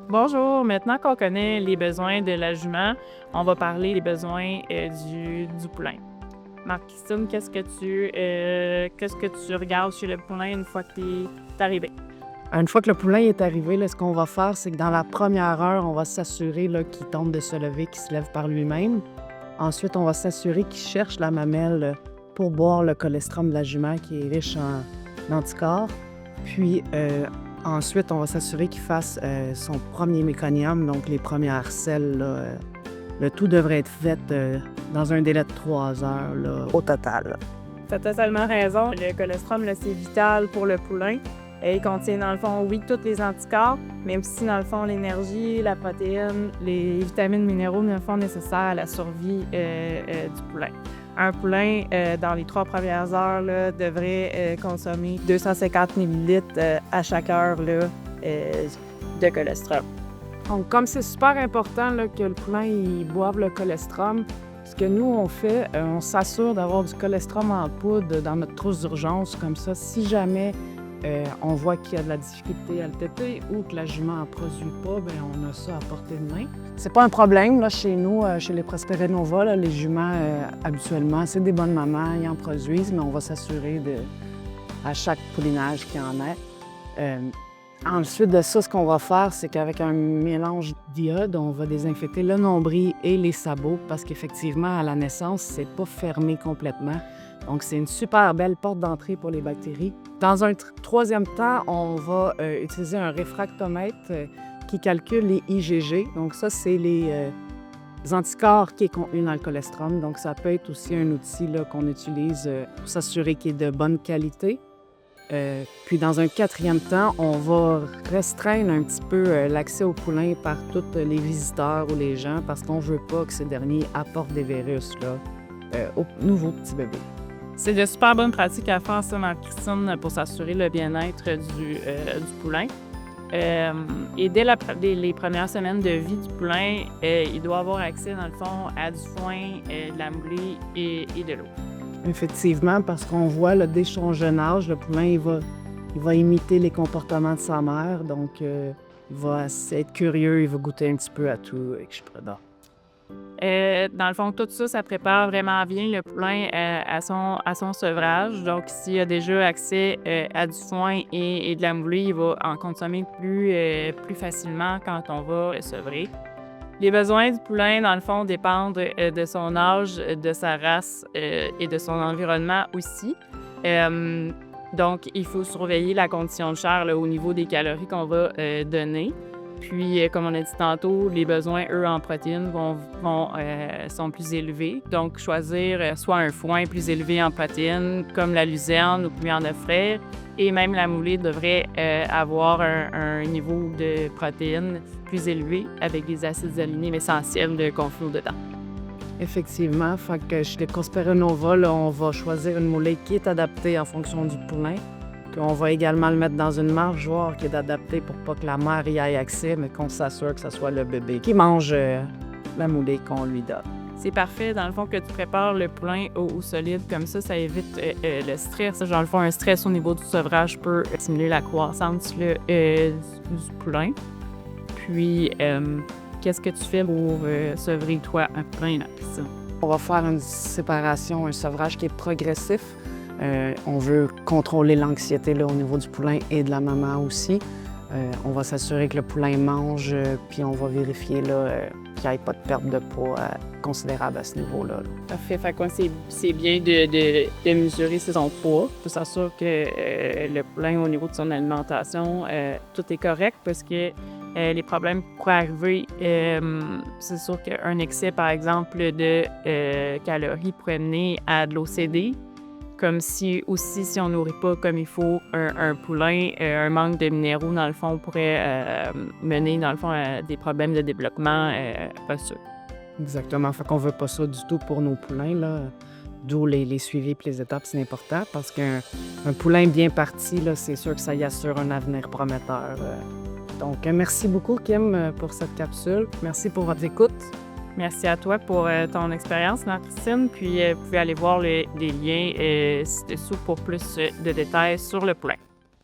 Bonjour, maintenant qu'on connaît les besoins de la jument, on va parler des besoins du poulain. Marc-Christine, qu'est-ce que tu regardes chez le poulain une fois que tu es arrivé? Une fois que le poulain est arrivé, là, ce qu'on va faire, c'est que dans la première heure, on va s'assurer là, qu'il tente de se lever, qu'il se lève par lui-même. Ensuite, on va s'assurer qu'il cherche la mamelle pour boire le colostrum de la jument qui est riche en anticorps. Puis ensuite, on va s'assurer qu'il fasse son premier méconium, donc les premières selles. Là, le tout devrait être fait dans un délai de 3 heures là, au total. Tu as totalement raison. Le colostrum, là, c'est vital pour le poulain. Il contient, dans le fond, oui, tous les anticorps, mais aussi, dans le fond, l'énergie, la protéine, les vitamines, minéraux, dans le fond, nécessaires à la survie du poulain. Un poulain, dans les 3 premières heures, là, devrait consommer 250 ml à chaque heure là, de colostrum. Donc, comme c'est super important là, que le poulain il boive le colostrum, ce que nous, on fait, on s'assure d'avoir du colostrum en poudre dans notre trousse d'urgence. Comme ça, si jamais on voit qu'il y a de la difficulté à le téter ou que la jument n'en produit pas, bien, on a ça à portée de main. C'est pas un problème là, chez nous, chez les Prospero Nova, là, les juments, habituellement, c'est des bonnes mamans, ils en produisent, mais on va s'assurer à chaque poulinage qu'il y en ait. Ensuite de ça, ce qu'on va faire, c'est qu'avec un mélange d'iode, on va désinfecter le nombril et les sabots parce qu'effectivement, à la naissance, c'est pas fermé complètement. Donc, c'est une super belle porte d'entrée pour les bactéries. Dans un troisième temps, on va utiliser un réfractomètre qui calcule les IgG. Donc, ça, c'est les anticorps qui est contenu dans le colostrum. Donc, ça peut être aussi un outil là, qu'on utilise pour s'assurer qu'il est de bonne qualité. Puis dans un quatrième temps, on va restreindre un petit peu l'accès au poulain par tous les visiteurs ou les gens parce qu'on ne veut pas que ces derniers apportent des virus là, aux nouveaux petits bébés. C'est de super bonnes pratiques à faire, ça, Marc-Christine, pour s'assurer le bien-être du poulain. Et dès les premières semaines de vie du poulain, il doit avoir accès, dans le fond, à du foin, de la moulée et de l'eau. Effectivement, parce qu'on voit là, dès son jeune âge, le poulain il va imiter les comportements de sa mère, donc il va être curieux, il va goûter un petit peu à tout, etc. Dans le fond, tout ça, ça prépare vraiment bien le poulain à son sevrage. Donc, s'il a déjà accès à du foin et de la moulée, il va en consommer plus facilement quand on va le sevrer. Les besoins du poulain, dans le fond, dépendent de son âge, de sa race et de son environnement aussi. Donc, il faut surveiller la condition de chair là, au niveau des calories qu'on va donner. Puis, comme on a dit tantôt, les besoins, eux, en protéines sont plus élevés. Donc, choisir soit un foin plus élevé en protéines, comme la luzerne, ou puis en offrir. Et même la moulée devrait avoir un niveau de protéines plus élevé avec des acides aminés essentiels qu'on fait dedans. Effectivement, fait que chez les Prospero Nova, là, on va choisir une moulée qui est adaptée en fonction du poulain. Puis on va également le mettre dans une margeoire qui est adaptée pour pas que la mère y ait accès, mais qu'on s'assure que ce soit le bébé qui mange la moulée qu'on lui donne. C'est parfait, dans le fond, que tu prépares le poulain au solide. Comme ça évite le stress. Dans le fond, un stress au niveau du sevrage peut stimuler la croissance du poulain. Puis, qu'est-ce que tu fais pour sevrer, toi, un poulain, là, ça? On va faire une séparation, un sevrage qui est progressif. On veut contrôler l'anxiété là, au niveau du poulain et de la maman aussi. On va s'assurer que le poulain mange, puis on va vérifier là, qu'il n'y ait pas de perte de poids considérable à ce niveau-là. Parfait. Fait que c'est bien de mesurer son poids. Il faut s'assurer que le poulain, au niveau de son alimentation, tout est correct parce que les problèmes qui pourraient arriver, c'est sûr qu'un excès, par exemple, de calories pourrait mener à de l'OCD. Comme si on nourrit pas comme il faut un poulain, un manque de minéraux, dans le fond, pourrait mener, dans le fond, à des problèmes de développement osseux. Exactement. Fait qu'on veut pas ça du tout pour nos poulains, là. D'où les suivis et les étapes, c'est important parce qu'un poulain bien parti, là, c'est sûr que ça y assure un avenir prometteur. Donc, merci beaucoup, Kim, pour cette capsule. Merci pour votre écoute. Merci à toi pour ton expérience, Marc-Christine. Puis, vous pouvez aller voir les liens ci-dessous pour plus de détails sur le poulain.